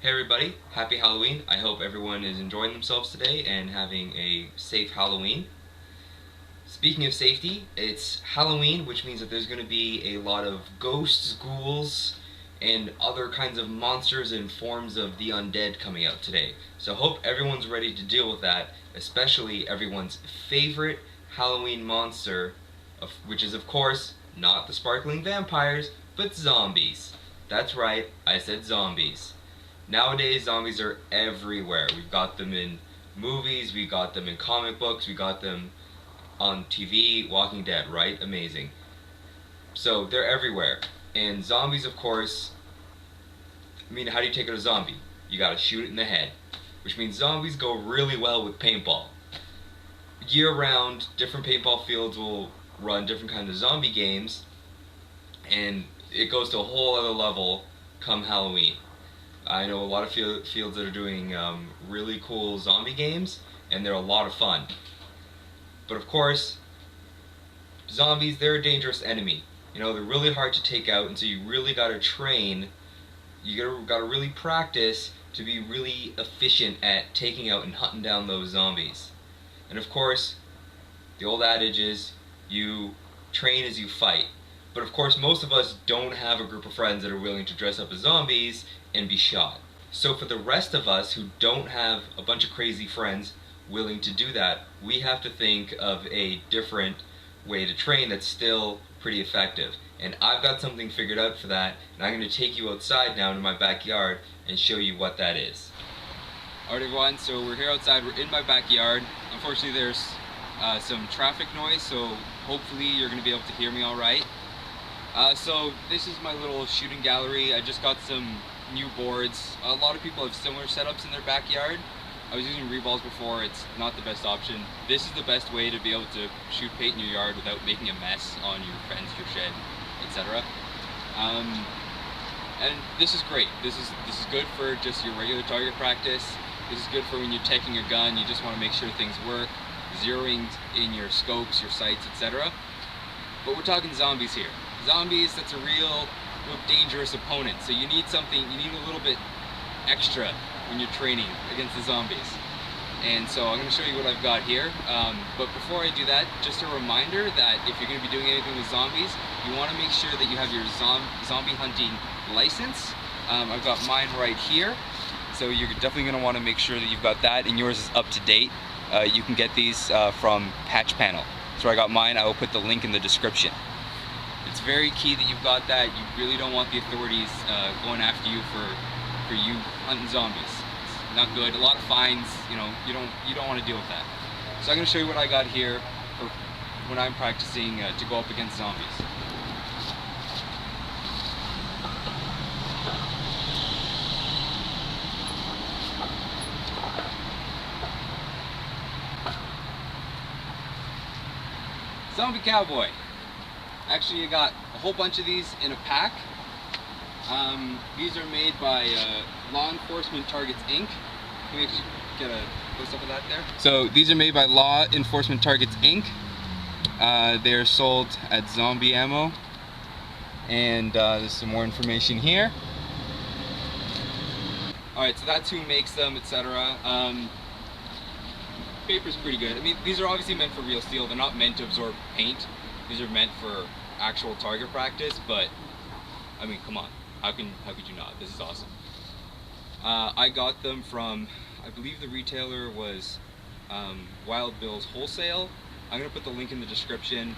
Hey everybody, happy Halloween. I hope everyone is enjoying themselves today and having a safe Halloween. Speaking of safety, it's Halloween, which means that there's going to be a lot of ghosts, ghouls, and other kinds of monsters and forms of the undead coming out today. So I hope everyone's ready to deal with that, especially everyone's favorite Halloween monster, which is of course not the sparkling vampires, but zombies. That's right, I said zombies. Nowadays, zombies are everywhere. We've got them in movies, we got them in comic books, we got them on TV, Walking Dead, right? Amazing. So, they're everywhere. And zombies, of course, how do you take out a zombie? You gotta shoot it in the head. Which means zombies go really well with paintball. Year-round, different paintball fields will run different kinds of zombie games, and it goes to a whole other level come Halloween. I know a lot of fields that are doing really cool zombie games, and they're a lot of fun. But of course, zombies, they're a dangerous enemy. You know, they're really hard to take out, and so you really gotta train, you gotta really practice to be really efficient at taking out and hunting down those zombies. And of course, the old adage is, you train as you fight. But of course, most of us don't have a group of friends that are willing to dress up as zombies and be shot. So for the rest of us who don't have a bunch of crazy friends willing to do that, we have to think of a different way to train that's still pretty effective. And I've got something figured out for that, and I'm going to take you outside now to my backyard and show you what that is. Alright everyone, so we're here outside, we're in my backyard. Unfortunately there's some traffic noise, so hopefully you're going to be able to hear me alright. So this is my little shooting gallery. I just got some new boards. A lot of people have similar setups in their backyard. I was using reballs before. It's not the best option. This is the best way to be able to shoot paint in your yard without making a mess on your fence, your shed, etc. And this is great. This is good for just your regular target practice. This is good for when you're taking your gun, you just want to make sure things work, zeroing in your scopes, your sights, etc. But we're talking zombies here. Zombies, that's a real dangerous opponent. So you need something, you need a little bit extra when you're training against the zombies. And so I'm going to show you what I've got here. But before I do that, just a reminder that if you're going to be doing anything with zombies, you want to make sure that you have your zombie hunting license. I've got mine right here. So you're definitely going to want to make sure that you've got that and yours is up to date. You can get these from Patch Panel. So I got mine. I will put the link in the description. It's very key that you've got that. You really don't want the authorities going after you for you hunting zombies. It's not good. A lot of fines. You know, you don't want to deal with that. So I'm going to show you what I got here for when I'm practicing to go up against zombies. Zombie Cowboy. Actually, you got a whole bunch of these in a pack. These are made by Law Enforcement Targets Inc. Can we actually get a close-up of that there? So these are made by Law Enforcement Targets Inc. They are sold at Zombie Ammo. And there's some more information here. Alright, so that's who makes them, etc. Paper's pretty good. I mean, these are obviously meant for real steel. They're not meant to absorb paint. These are meant for actual target practice, but I mean, come on. How could you not? This is awesome. I got them from, I believe the retailer was Wild Bill's Wholesale. I'm going to put the link in the description,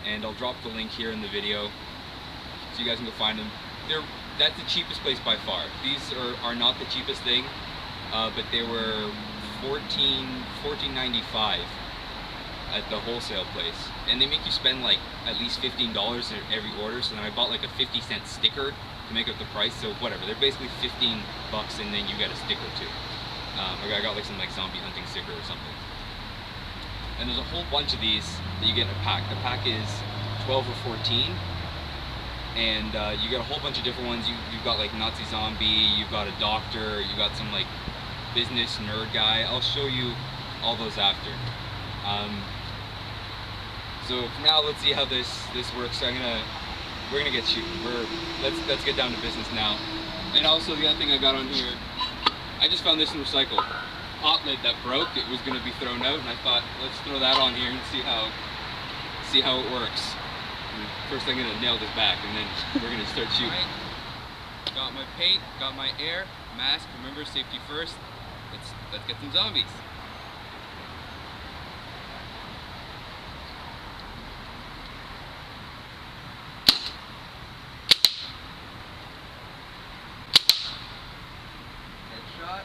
and I'll drop the link here in the video so you guys can go find them. That's the cheapest place by far. These are not the cheapest thing, but they were $14.95 at the wholesale place, and they make you spend like at least $15 in every order. So then I bought like a 50-cent sticker to make up the price. So whatever, they're basically 15 bucks, and then you get a sticker too. I got like some zombie hunting sticker or something. And there's a whole bunch of these that you get in a pack. The pack is 12 or 14, and you get a whole bunch of different ones. You've got like Nazi zombie, you've got a doctor, you've got some like business nerd guy. I'll show you all those after. So for now, let's see how this works. So we're gonna get shooting. Let's get down to business now. And also the other thing I got on here I just found this in recycled. Pot lid that broke, it was gonna be thrown out, and I thought, let's throw that on here and see how it works. And first I'm gonna nail this back, and then we're gonna start shooting. Right. Got my paint, got my air, mask, remember safety first. Let's get some zombies. Headshot.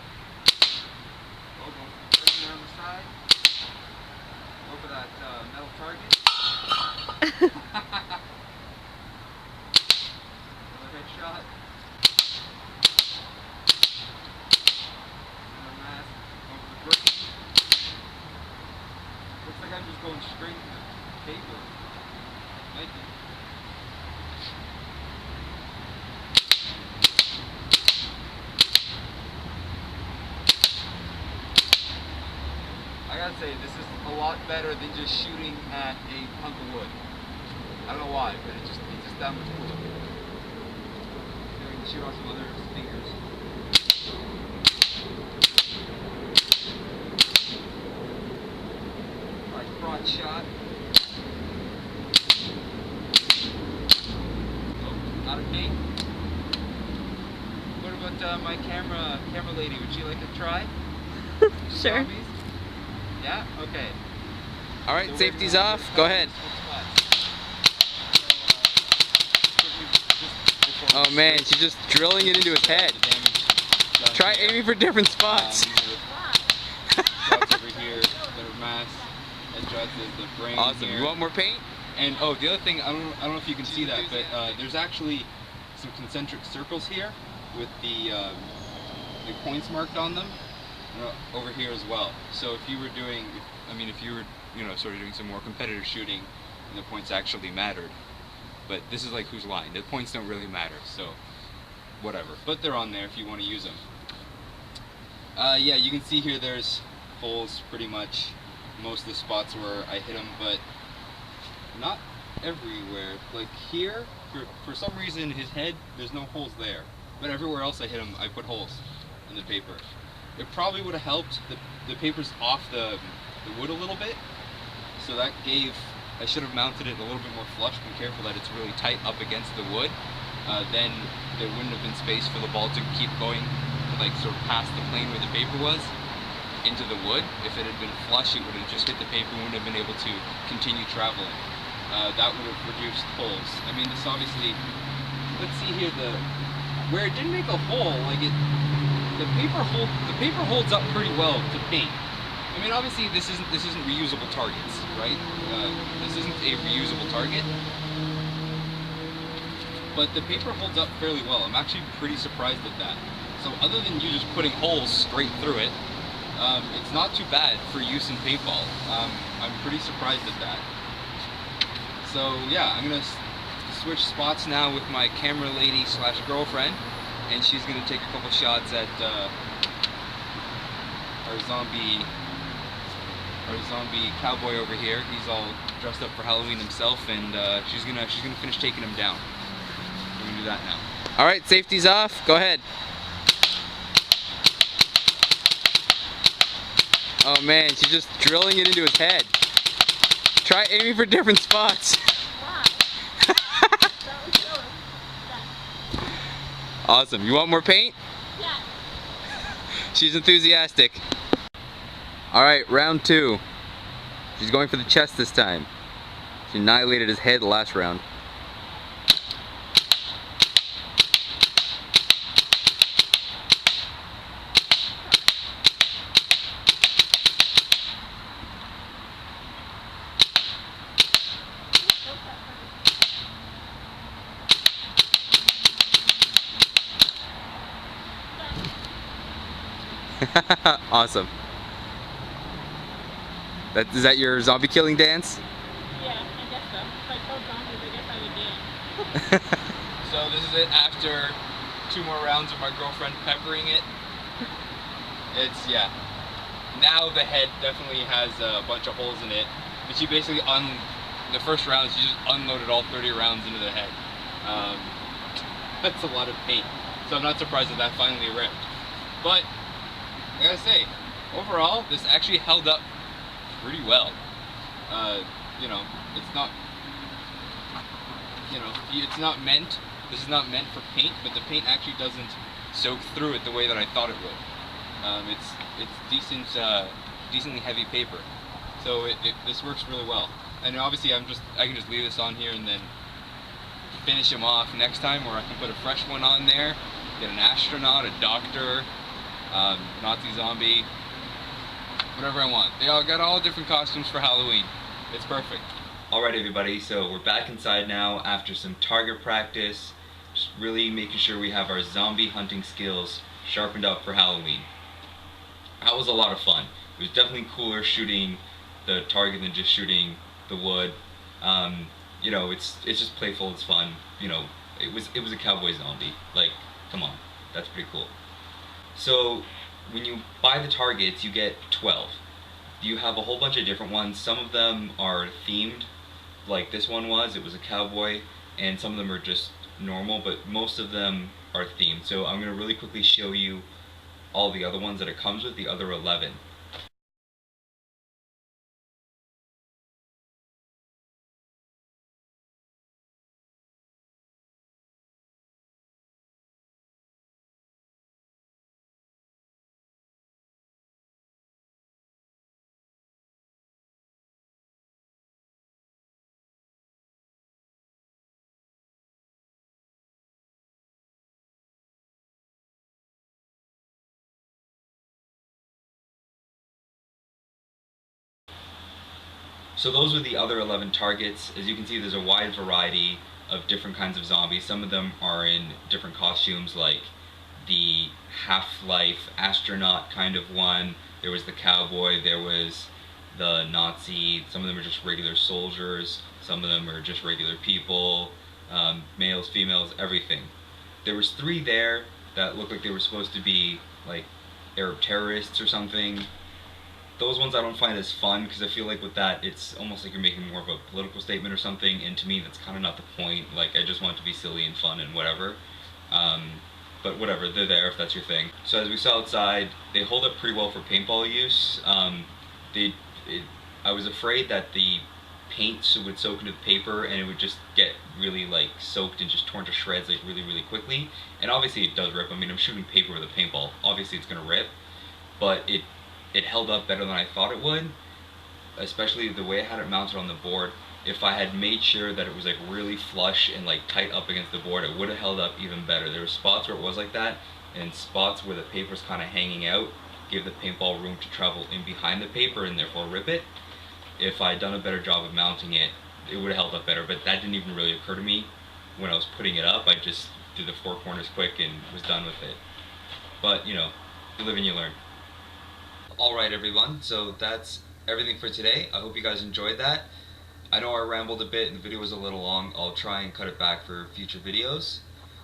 Right on the side. Go for that metal target. Another headshot. Another mask. Go for the brick. Looks like I'm just going straight to the paper. Might be. I gotta say, this is a lot better than just shooting at a hunk of wood. I don't know why, but it's just that much cooler. Then we can shoot on some other speakers. Like broad shot. Oh, out of paint. What about my camera lady? Would you like to try? Sure. Zombies? Yeah? Okay. Alright, So safety's off. Go ahead. Oh man, she's just drilling it into his head. Try aiming for different spots. Shots over here, better mask. Headshots is the brain. Awesome. Here. You want more paint? And oh, the other thing, I don't know if you can see that, but there's actually some concentric circles here with the points marked on them. Over here as well. So if you were doing, sort of doing some more competitive shooting, and the points actually mattered. But this is like whose line. The points don't really matter, so whatever. But they're on there if you want to use them. Yeah, you can see here there's holes pretty much most of the spots where I hit them, but not everywhere. Like here, for some reason, his head, there's no holes there. But everywhere else I hit him, I put holes in the paper. It probably would have helped. The paper's off the wood a little bit, so that gave. I should have mounted it a little bit more flush. Be careful that it's really tight up against the wood. Then there wouldn't have been space for the ball to keep going, like sort of past the plane where the paper was, into the wood. If it had been flush, it would have just hit the paper and wouldn't have been able to continue traveling. That would have reduced holes. I mean, this obviously. Let's see here where it didn't make a hole, like it. The paper holds up pretty well to paint. I mean, obviously this isn't reusable targets, right? This isn't a reusable target, but the paper holds up fairly well. I'm actually pretty surprised at that. So other than you just putting holes straight through it, it's not too bad for use in paintball. I'm pretty surprised at that. So yeah, I'm gonna switch spots now with my camera lady / girlfriend. And she's going to take a couple shots at our zombie cowboy over here. He's all dressed up for Halloween himself, and she's gonna finish taking him down. We're gonna do that now. All right, safety's off. Go ahead. Oh man, she's just drilling it into his head. Try aiming for different spots. Awesome. You want more paint? Yeah. She's enthusiastic. Alright, round 2. She's going for the chest this time. She annihilated his head last round. Awesome. Is that your zombie killing dance? Yeah, I guess so. If I killed zombies, I guess I would dance. So this is it after 2 more rounds of my girlfriend peppering it. It's, yeah. Now the head definitely has a bunch of holes in it. But she basically, the first round, she just unloaded all 30 rounds into the head. That's a lot of paint. So I'm not surprised that finally ripped. But I gotta say, overall, this actually held up pretty well. You know, it's not, it's not meant, this is not meant for paint, but the paint actually doesn't soak through it the way that I thought it would. It's decently heavy paper, so this works really well. And obviously, I can just leave this on here and then finish them off next time, or I can put a fresh one on there, get an astronaut, a doctor, Nazi zombie, whatever I want. They all got all different costumes for Halloween. It's perfect. Alright everybody, so we're back inside now after some target practice, just really making sure we have our zombie hunting skills sharpened up for Halloween. That was a lot of fun. It was definitely cooler shooting the target than just shooting the wood. You know, it's just playful, it's fun. You know, it was a cowboy zombie. Like, come on, that's pretty cool. So when you buy the targets, you get 12. You have a whole bunch of different ones. Some of them are themed, like this one was. It was a cowboy, and some of them are just normal, but most of them are themed. So I'm going to really quickly show you all the other ones that it comes with, the other 11. So those are the other 11 targets. As you can see, there's a wide variety of different kinds of zombies. Some of them are in different costumes, like the Half-Life astronaut kind of one. There was the cowboy, there was the Nazi. Some of them are just regular soldiers. Some of them are just regular people, males, females, everything. There was 3 there that looked like they were supposed to be like Arab terrorists or something. Those ones I don't find as fun, because I feel like with that it's almost like you're making more of a political statement or something, and to me that's kind of not the point. Like, I just want it to be silly and fun and whatever. But whatever, they're there if that's your thing. So as we saw outside, they hold up pretty well for paintball use. I was afraid that the paint would soak into the paper and it would just get really like soaked and just torn to shreds like really quickly. And obviously it does rip. I mean, I'm shooting paper with a paintball. Obviously it's gonna rip, but it held up better than I thought it would, especially the way I had it mounted on the board. If I had made sure that it was like really flush and like tight up against the board, it would have held up even better. There were spots where it was like that, and spots where the paper's kind of hanging out, give the paintball room to travel in behind the paper and therefore rip it. If I had done a better job of mounting it, it would have held up better, but that didn't even really occur to me when I was putting it up. I just did the 4 corners quick and was done with it. But, you know, you live and you learn. Alright everyone, so that's everything for today. I hope you guys enjoyed that. I know I rambled a bit and the video was a little long. I'll try and cut it back for future videos.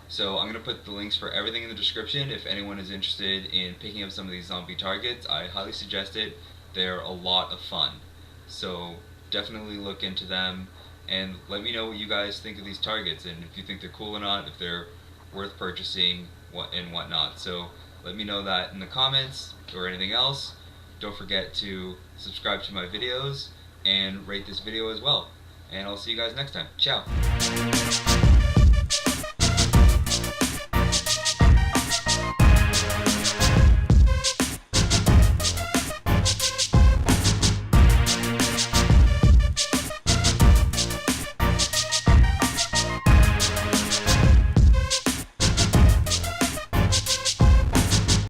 So I'm going to put the links for everything in the description. If anyone is interested in picking up some of these zombie targets, I highly suggest it. They're a lot of fun. So definitely look into them and let me know what you guys think of these targets, and if you think they're cool or not, if they're worth purchasing and whatnot. So let me know that in the comments or anything else. Don't forget to subscribe to my videos and rate this video as well. And I'll see you guys next time. Ciao.